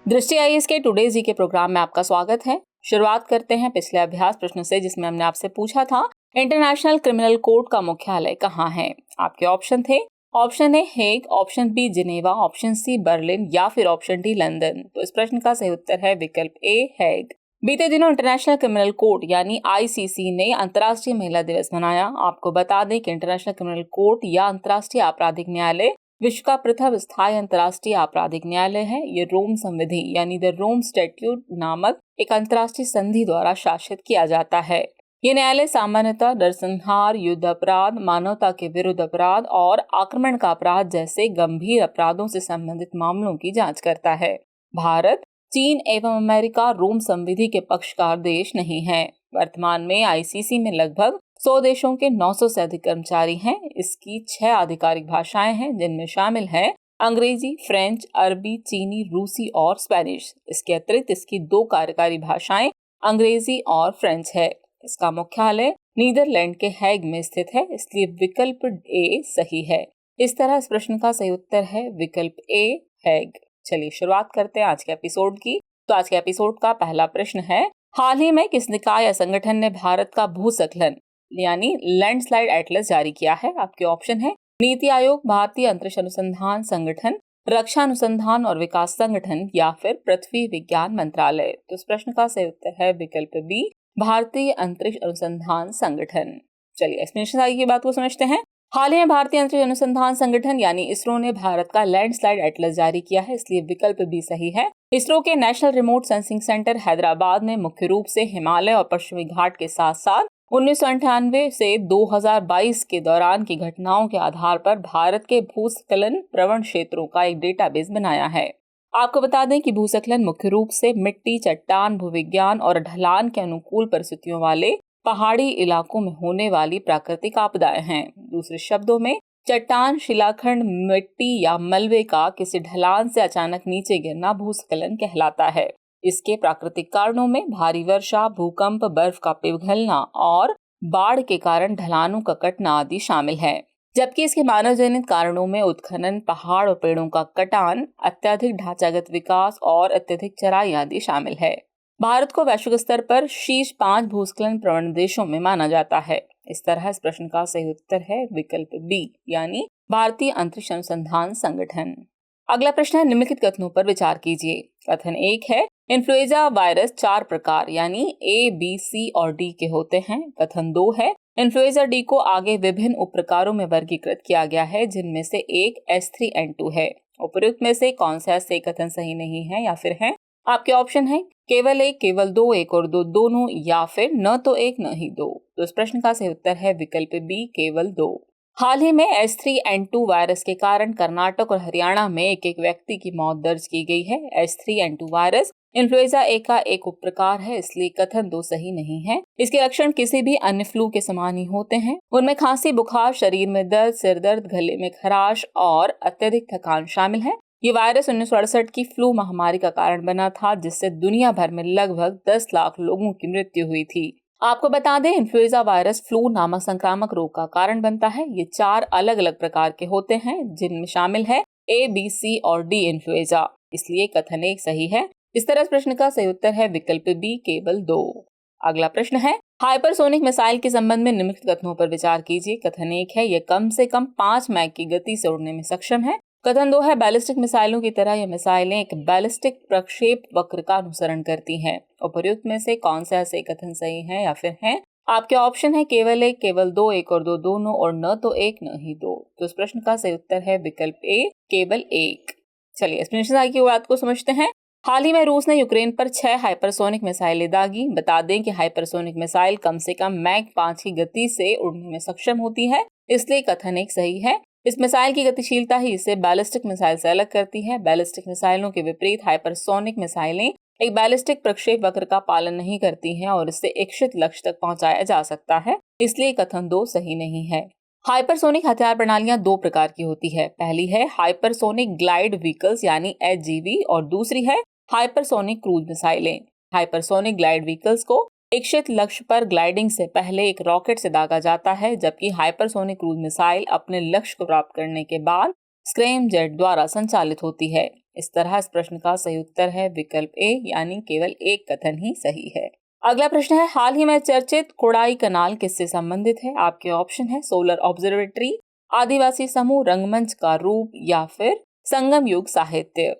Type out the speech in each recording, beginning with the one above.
दृष्टि आईएएस के टुडे जी के प्रोग्राम में आपका स्वागत है। शुरुआत करते हैं पिछले अभ्यास प्रश्न से, जिसमें हमने आपसे पूछा था इंटरनेशनल क्रिमिनल कोर्ट का मुख्यालय कहाँ है। आपके ऑप्शन थे option A Hague, option B Geneva, option C Berlin या फिर ऑप्शन डी लंदन। तो इस प्रश्न का सही उत्तर है विकल्प ए हेग। बीते दिनों इंटरनेशनल क्रिमिनल कोर्ट यानी आईसीसी ने अंतर्राष्ट्रीय महिला दिवस मनाया। आपको बता दें कि इंटरनेशनल क्रिमिनल कोर्ट या अंतर्राष्ट्रीय आपराधिक न्यायालय विश्व का प्रथम स्थायी अंतर्राष्ट्रीय आपराधिक न्यायालय है। ये रोम संविधि यानी द रोम स्टैट्यूट नामक एक अंतर्राष्ट्रीय संधि द्वारा शासित किया जाता है। ये न्यायालय सामान्यतः नरसंहार, युद्ध अपराध, मानवता के विरुद्ध अपराध और आक्रमण का अपराध जैसे गंभीर अपराधों से संबंधित मामलों की जांच करता है। भारत, चीन एवं अमेरिका रोम संविधि के पक्षकार देश नहीं है। वर्तमान में आईसीसी में लगभग 100 देशों के 900 से अधिक कर्मचारी हैं। इसकी 6 आधिकारिक भाषाएं हैं, जिनमें शामिल है अंग्रेजी, फ्रेंच, अरबी, चीनी, रूसी और स्पेनिश। इसके अतिरिक्त इसकी 2 कार्यकारी भाषाएं अंग्रेजी और फ्रेंच है। इसका मुख्यालय नीदरलैंड के हैग में स्थित है, इसलिए विकल्प ए सही है। इस तरह इस प्रश्न का सही उत्तर है विकल्प ए हैग। चलिए शुरुआत करते हैं आज के एपिसोड की। तो आज के एपिसोड का पहला प्रश्न है, हाल ही में किस निकाय या संगठन ने भारत का भूस्खलन यानी लैंडस्लाइड एटलस जारी किया है। आपके ऑप्शन है नीति आयोग, भारतीय अंतरिक्ष अनुसंधान संगठन, रक्षा अनुसंधान और विकास संगठन या फिर पृथ्वी विज्ञान मंत्रालय। तो इस प्रश्न का सही उत्तर है विकल्प बी, भारतीय अंतरिक्ष अनुसंधान संगठन। चलिए एक्सप्लेनेशन आगे की बात को समझते हैं। हाल ही में भारतीय अंतरिक्ष अनुसंधान संगठन यानी इसरो ने भारत का लैंडस्लाइड एटलस जारी किया है, इसलिए विकल्प भी सही है। इसरो के national remote sensing centre Hyderabad में मुख्य रूप से हिमालय और पश्चिमी घाट के साथ साथ 1998 से 2022 के दौरान की घटनाओं के आधार पर भारत के भूस्खलन प्रवण क्षेत्रों का एक डेटाबेस बनाया है। आपको बता दें कि भूस्खलन मुख्य रूप से मिट्टी, चट्टान, भूविज्ञान और ढलान के अनुकूल परिस्थितियों वाले पहाड़ी इलाकों में होने वाली प्राकृतिक आपदाएं हैं। दूसरे शब्दों में चट्टान, शिलाखंड, मिट्टी या मलबे का किसी ढलान से अचानक नीचे गिरना भूस्खलन कहलाता है। इसके प्राकृतिक कारणों में भारी वर्षा, भूकंप, बर्फ का पिघलना और बाढ़ के कारण ढलानों का कटना आदि शामिल है। जबकि इसके मानव जनित कारणों में उत्खनन, पहाड़ और पेड़ों का कटान, अत्यधिक ढांचागत विकास और अत्यधिक चराई आदि शामिल है। भारत को वैश्विक स्तर पर शीर्ष 5 भूस्खलन प्रवण देशों में माना जाता है। इस तरह इस प्रश्न का सही उत्तर है विकल्प बी यानी भारतीय अंतरिक्ष अनुसंधान संगठन। अगला प्रश्न है, निम्नलिखित कथनों पर विचार कीजिए। कथन 1 है, इन्फ्लुएंजा वायरस 4 प्रकार यानी ए, बी, सी और डी के होते हैं। कथन 2 है, इन्फ्लुएंजा डी को आगे विभिन्न उप प्रकारों में वर्गीकृत किया गया है, जिनमें से एक H3N2 है। उपयुक्त में से कौन सा से कथन सही नहीं है या फिर है? आपके ऑप्शन है केवल 1, केवल 2, 1 और 2 दोनों, या फिर न तो 1 न ही 2। तो इस प्रश्न का सही उत्तर है विकल्प बी, केवल 2। हाल ही में H3N2 वायरस के कारण कर्नाटक और हरियाणा में एक व्यक्ति की मौत दर्ज की गई है। H3N2 वायरस इन्फ्लुएंजा ए का एक उप प्रकार है, इसलिए कथन 2 सही नहीं है। इसके लक्षण किसी भी अन्य फ्लू के समान ही होते हैं। उनमें खांसी, बुखार, शरीर में दर्द, सिर दर्द, गले में खराश और अत्यधिक थकान शामिल है। ये वायरस 1968 की फ्लू महामारी का कारण बना था, जिससे दुनिया भर में लगभग 10 लाख लोगों की मृत्यु हुई थी। आपको बता दें, इन्फ्लुएंजा वायरस फ्लू नामक संक्रामक रोग का कारण बनता है। ये 4 अलग अलग प्रकार के होते हैं, जिनमें शामिल है ए, बी, सी और डी इन्फ्लुएंजा, इसलिए कथन 1 सही है। इस तरह इस प्रश्न का सही उत्तर है विकल्प बी, केवल 2। अगला प्रश्न है, हाइपरसोनिक मिसाइल के संबंध में निम्नलिखित कथनों पर विचार कीजिए। कथन 1 है, यह कम से कम 5 मैक की गति से उड़ने में सक्षम है। कथन 2 है, बैलिस्टिक मिसाइलों की तरह यह मिसाइलें एक बैलिस्टिक प्रक्षेप वक्र का अनुसरण करती हैं। उपयुक्त में से कौन सा से कथन सही है या फिर है? आपके ऑप्शन है केवल 1, केवल 2, 1 और 2 दोनों, और न तो 1 न ही 2। तो इस प्रश्न का सही उत्तर है विकल्प ए, केवल 1। चलिए एक्सप्लेनेशन आगे की बात को समझते हैं। हाल ही में रूस ने यूक्रेन पर 6 हाइपरसोनिक मिसाइलें दागी। बता दें कि हाइपरसोनिक मिसाइल कम से कम मैक 5 की गति से उड़ने में सक्षम होती है, इसलिए कथन 1 सही है। इस मिसाइल की गतिशीलता ही इसे बैलिस्टिक मिसाइल से अलग करती है। बैलिस्टिक मिसाइलों के विपरीत हाइपरसोनिक मिसाइलें एक बैलिस्टिक प्रक्षेप वक्र का पालन नहीं करती हैं और इससे इच्छित लक्ष्य तक पहुंचाया जा सकता है, इसलिए कथन 2 सही नहीं है। हाइपरसोनिक हथियार प्रणालियां 2 प्रकार की होती है। पहली है हाइपरसोनिक ग्लाइड व्हीकल्स यानी HGV और दूसरी है हाइपरसोनिक क्रूज मिसाइलें। हाइपरसोनिक ग्लाइड व्हीकल्स को इच्छित लक्ष्य पर ग्लाइडिंग से पहले एक रॉकेट से दागा जाता है, जबकि हाइपरसोनिक क्रूज मिसाइल अपने लक्ष्य को प्राप्त करने के बाद स्क्रैमजेट द्वारा संचालित होती है। इस तरह इस प्रश्न का सही उत्तर है विकल्प ए यानी केवल एक कथन ही सही है। अगला प्रश्न है हाल ही में चर्चित कोडाई कनाल किससे संबंधित है? आपके ऑप्शन है सोलर ऑब्जर्वेटरी, आदिवासी समूह, रंगमंच का रूप या फिर संगम युग साहित्य।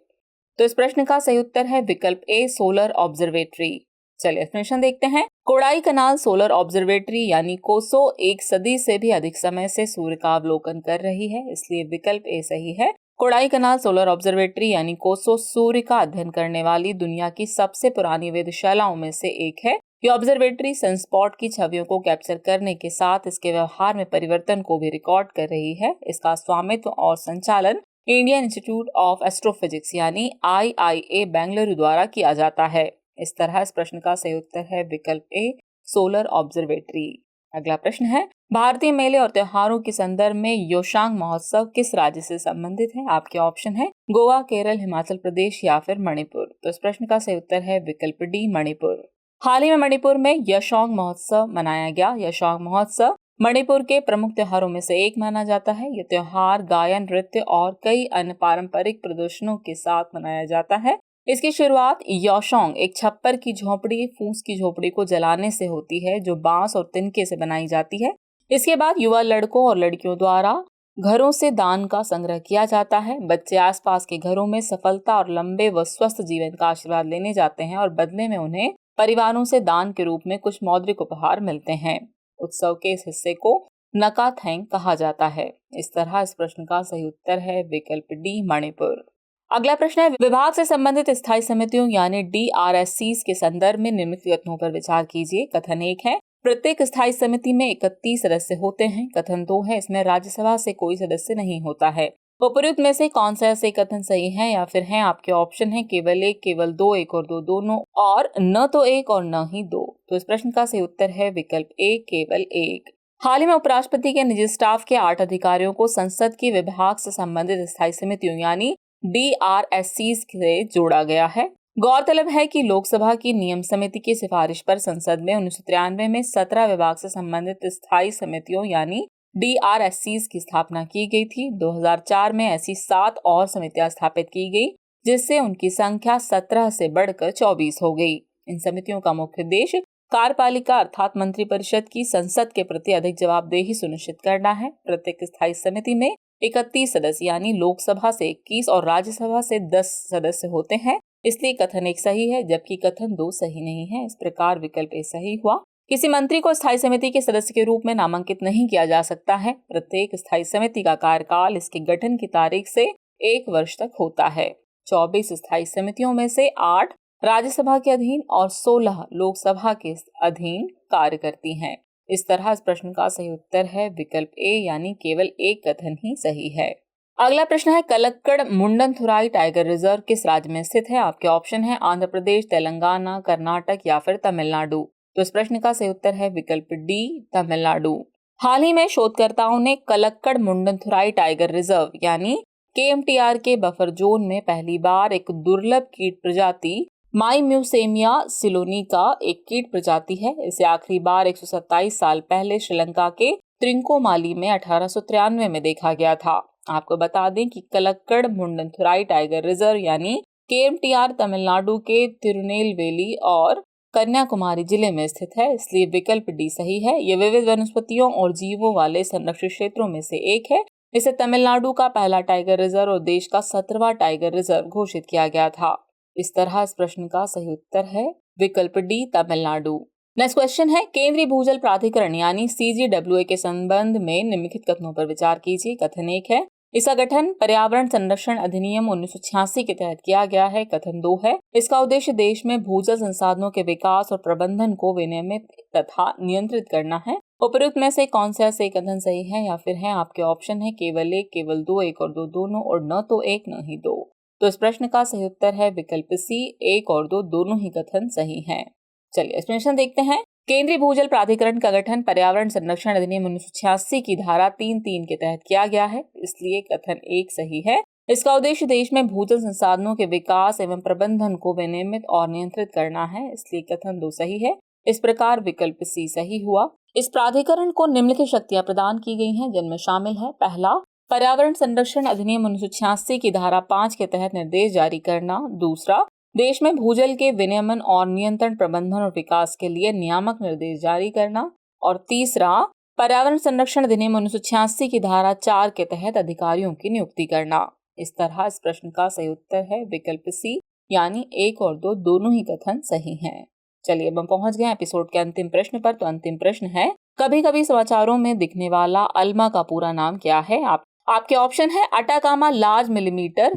तो इस प्रश्न का सही उत्तर है विकल्प ए सोलर ऑब्जर्वेटरी। चलिए एक्सप्लेनेशन देखते हैं। कोडाई कनाल सोलर ऑब्जर्वेटरी यानी कोसो 1 सदी से भी अधिक समय से सूर्य का अवलोकन कर रही है, इसलिए विकल्प ए सही है। कोडाई कनाल सोलर ऑब्जर्वेटरी यानी कोसो सूर्य का अध्ययन करने वाली दुनिया की सबसे पुरानी वेधशालाओं में से एक है। ये ऑब्जर्वेटरी सनस्पॉट की छवियों को कैप्चर करने के साथ इसके व्यवहार में परिवर्तन को भी रिकॉर्ड कर रही है। इसका स्वामित्व और संचालन इंडियन इंस्टीट्यूट ऑफ एस्ट्रोफिजिक्स यानी IIA बेंगलुरु द्वारा किया जाता है। इस तरह इस प्रश्न का सही उत्तर है विकल्प ए सोलर ऑब्जर्वेटरी। अगला प्रश्न है भारतीय मेले और त्योहारों के संदर्भ में योशांग महोत्सव किस राज्य से संबंधित है? आपके ऑप्शन है गोवा, केरल, हिमाचल प्रदेश या फिर मणिपुर। तो इस प्रश्न का सही उत्तर है विकल्प डी मणिपुर। हाल ही में मणिपुर में योशांग महोत्सव मनाया गया। योशांग महोत्सव मणिपुर के प्रमुख त्योहारों में से एक माना जाता है। यह त्योहार गायन, नृत्य और कई अन्य पारंपरिक प्रदर्शनों के साथ मनाया जाता है। इसकी शुरुआत योशोंग एक छप्पर की झोपड़ी, फूस की झोपड़ी को जलाने से होती है जो बांस और तिनके से बनाई जाती है। इसके बाद युवा लड़कों और लड़कियों द्वारा घरों से दान का संग्रह किया जाता है। बच्चे आसपास के घरों में सफलता और लंबे व स्वस्थ जीवन का आशीर्वाद लेने जाते हैं और बदले में उन्हें परिवारों से दान के रूप में कुछ मौद्रिक उपहार मिलते हैं। उत्सव के इस हिस्से को नकाथेंग कहा जाता है। इस तरह इस प्रश्न का सही उत्तर है विकल्प डी मणिपुर। अगला प्रश्न है विभाग से संबंधित स्थायी समितियों यानी DRSCs के संदर्भ में निम्नलिखित कथनों पर विचार कीजिए। कथन 1 है प्रत्येक स्थायी समिति में 31 सदस्य होते हैं। कथन 2 है इसमें राज्यसभा से कोई सदस्य नहीं होता है। उपयुक्त में से कौन सा ऐसे कथन सही है या फिर है? आपके ऑप्शन है केवल एक, केवल दो, एक और दो, दोनों, और न तो एक और न ही दो। तो इस प्रश्न का सही उत्तर है विकल्प ए केवल एक। हाल ही में उपराष्ट्रपति के निजी स्टाफ के 8 अधिकारियों को संसद की विभाग से संबंधित स्थायी समितियों यानी DRSCs से जोड़ा गया है। गौरतलब है कि लोकसभा की नियम समिति की सिफारिश पर संसद में 1993 में 17 विभाग से संबंधित स्थायी समितियों यानी DRSCs की स्थापना की गई थी। 2004 में ऐसी 7 और समितियां स्थापित की गई जिससे उनकी संख्या 17 से बढ़कर 24 हो गई। इन समितियों का मुख्य उद्देश्य कार्यपालिका अर्थात मंत्रिपरिषद की संसद के प्रति अधिक जवाबदेही सुनिश्चित करना है। प्रत्येक स्थायी समिति में 31 सदस्य यानी लोकसभा से 21 और राज्यसभा से 10 सदस्य होते हैं, इसलिए कथन 1 सही है जबकि कथन 2 सही नहीं है। इस प्रकार विकल्प ए सही हुआ। किसी मंत्री को स्थायी समिति के सदस्य के रूप में नामांकित नहीं किया जा सकता है। प्रत्येक स्थायी समिति का कार्यकाल इसके गठन की तारीख से 1 वर्ष तक होता है। 24 स्थायी समितियों में से 8 राज्यसभा के अधीन और 16 लोकसभा के अधीन कार्य करती हैं। इस तरह इस प्रश्न का सही उत्तर है विकल्प ए यानी केवल एक कथन ही सही है। अगला प्रश्न है कलक्कड़ मुंडनथुराई टाइगर रिजर्व किस राज्य में स्थित है? आपके ऑप्शन है आंध्र प्रदेश, तेलंगाना, कर्नाटक या फिर तमिलनाडु। तो इस प्रश्न का सही उत्तर है विकल्प डी तमिलनाडु। हाल ही में शोधकर्ताओं ने कलक्कड़ मुंडनथुराई टाइगर रिजर्व यानी KMTR के बफर जोन में पहली बार एक दुर्लभ कीट प्रजाति माइम्यूसेमिया सिलोनिका एक कीट प्रजाति है। इसे आखिरी बार 127 साल पहले श्रीलंका के त्रिंकोमाली में 1893 में देखा गया था। आपको बता दें कि कलक्कड़ मुंडनथुराई टाइगर रिजर्व यानी KMTR तमिलनाडु के तिरुनेलवेली और कन्याकुमारी जिले में स्थित है, इसलिए विकल्प डी सही है। यह विविध वनस्पतियों और जीवों वाले संरक्षित क्षेत्रों में से एक है। इसे तमिलनाडु का पहला टाइगर रिजर्व और देश का 17वां टाइगर रिजर्व घोषित किया गया था। इस तरह इस प्रश्न का सही उत्तर है विकल्प डी तमिलनाडु। नेक्स्ट क्वेश्चन है केंद्रीय भूजल प्राधिकरण यानी CGWA के संबंध में निम्नलिखित कथनों पर विचार कीजिए। कथन 1 है इसका गठन पर्यावरण संरक्षण अधिनियम 1986 के तहत किया गया है। कथन 2 है इसका उद्देश्य देश में भूजल संसाधनों के विकास और प्रबंधन को विनियमित तथा नियंत्रित करना है। उपयुक्त में से कौन सा से कथन सही है या फिर है? आपके ऑप्शन है केवल एक, केवल दो, एक और दो, दोनों, और न तो एक न ही दो। तो इस प्रश्न का सही उत्तर है विकल्प सी, एक और दो, दोनों ही कथन सही हैं। चलिए एक्सप्लेनेशन देखते हैं। केंद्रीय भूजल प्राधिकरण का गठन पर्यावरण संरक्षण अधिनियम 1986 की धारा 3(3) के तहत किया गया है, इसलिए कथन 1 सही है। इसका उद्देश्य देश में भूजल संसाधनों के विकास एवं प्रबंधन को विनियमित और नियंत्रित करना है, इसलिए कथन 2 सही है। इस प्रकार विकल्प सी सही हुआ। इस प्राधिकरण को निम्नलिखित शक्तियां प्रदान की गई हैं, जिनमें शामिल है पहला, पर्यावरण संरक्षण अधिनियम 1986 की धारा 5 के तहत निर्देश जारी करना। दूसरा, देश में भूजल के विनियमन और नियंत्रण, प्रबंधन और विकास के लिए नियामक निर्देश जारी करना। और तीसरा, पर्यावरण संरक्षण अधिनियम 1986 की धारा 4 के तहत अधिकारियों की नियुक्ति करना। इस तरह इस प्रश्न का सही उत्तर है विकल्प सी, यानी 1 और 2 दोनों ही कथन सही हैं। चलिए अब हम पहुंच गए एपिसोड के अंतिम प्रश्न पर। तो अंतिम प्रश्न है, कभी कभी समाचारों में दिखने वाला अल्मा का पूरा नाम क्या है? आपके ऑप्शन है अटाकामा लार्ज मिलीमीटर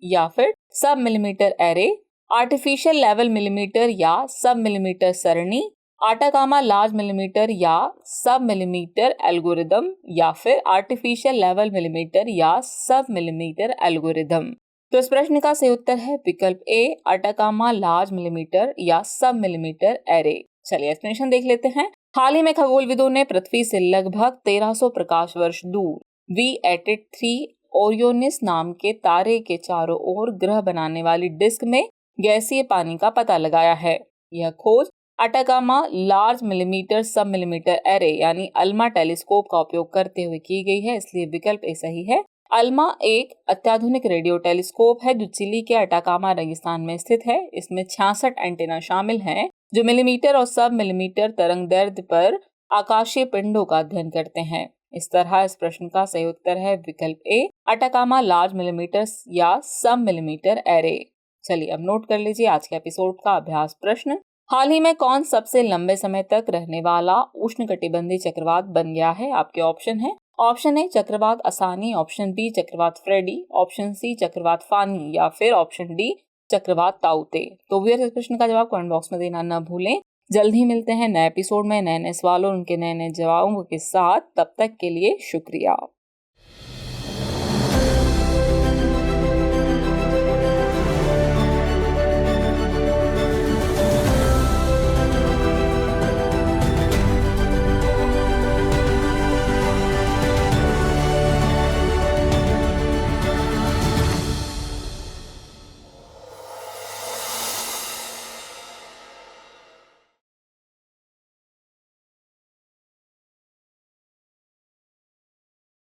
या फिर सब millimetre array, artificial level millimetre या सब मिलीमीटर सरणी, अटाकामा लार्ज मिलीमीटर या सब मिलीमीटर एल्गोरिदम, या फिर आर्टिफिशियल लेवल मिलीमीटर या सब मिलीमीटर एल्गोरिदम। तो इस प्रश्न का सही उत्तर है विकल्प ए, अटाकामा लार्ज मिलीमीटर या सब मिलीमीटर एरे। चलिए एक्सप्लेनेशन देख लेते हैं। हाल ही में खगोलविदों ने पृथ्वी से लगभग 1300 प्रकाश वर्ष दूर V83 ओरियोनिस नाम के तारे के चारों ओर ग्रह बनाने वाली डिस्क में गैसीय पानी का पता लगाया है। यह खोज अटाकामा लार्ज मिलीमीटर सब मिलीमीटर एरे यानी अल्मा टेलीस्कोप का उपयोग करते हुए की गई है, इसलिए विकल्प ए सही है। अल्मा एक अत्याधुनिक रेडियो टेलीस्कोप है जो चिली के अटाकामा रेगिस्तान में स्थित है। इसमें 66 एंटेना शामिल हैं जो मिलीमीटर और सब मिलीमीटर तरंग दैर्ध्य पर आकाशीय पिंडों का अध्ययन करते हैं। इस तरह इस प्रश्न का सही उत्तर है विकल्प ए, अटाकामा लार्ज मिलीमीटर या सब मिलीमीटर एरे। चलिए अब नोट कर लीजिए आज के एपिसोड का अभ्यास प्रश्न। हाल ही में कौन सबसे लंबे समय तक रहने वाला उष्णकटिबंधीय चक्रवात बन गया है? आपके ऑप्शन है, ऑप्शन ए चक्रवात असानी, ऑप्शन बी चक्रवात फ्रेडी, ऑप्शन सी चक्रवात फानी या फिर ऑप्शन डी चक्रवात ताउते। तो व्यूअर्स इस प्रश्न का जवाब कमेंट बॉक्स में देना न भूलें। जल्द ही मिलते हैं नए एपिसोड में नए नए सवालों और उनके नए नए जवाबों के साथ। तब तक के लिए शुक्रिया।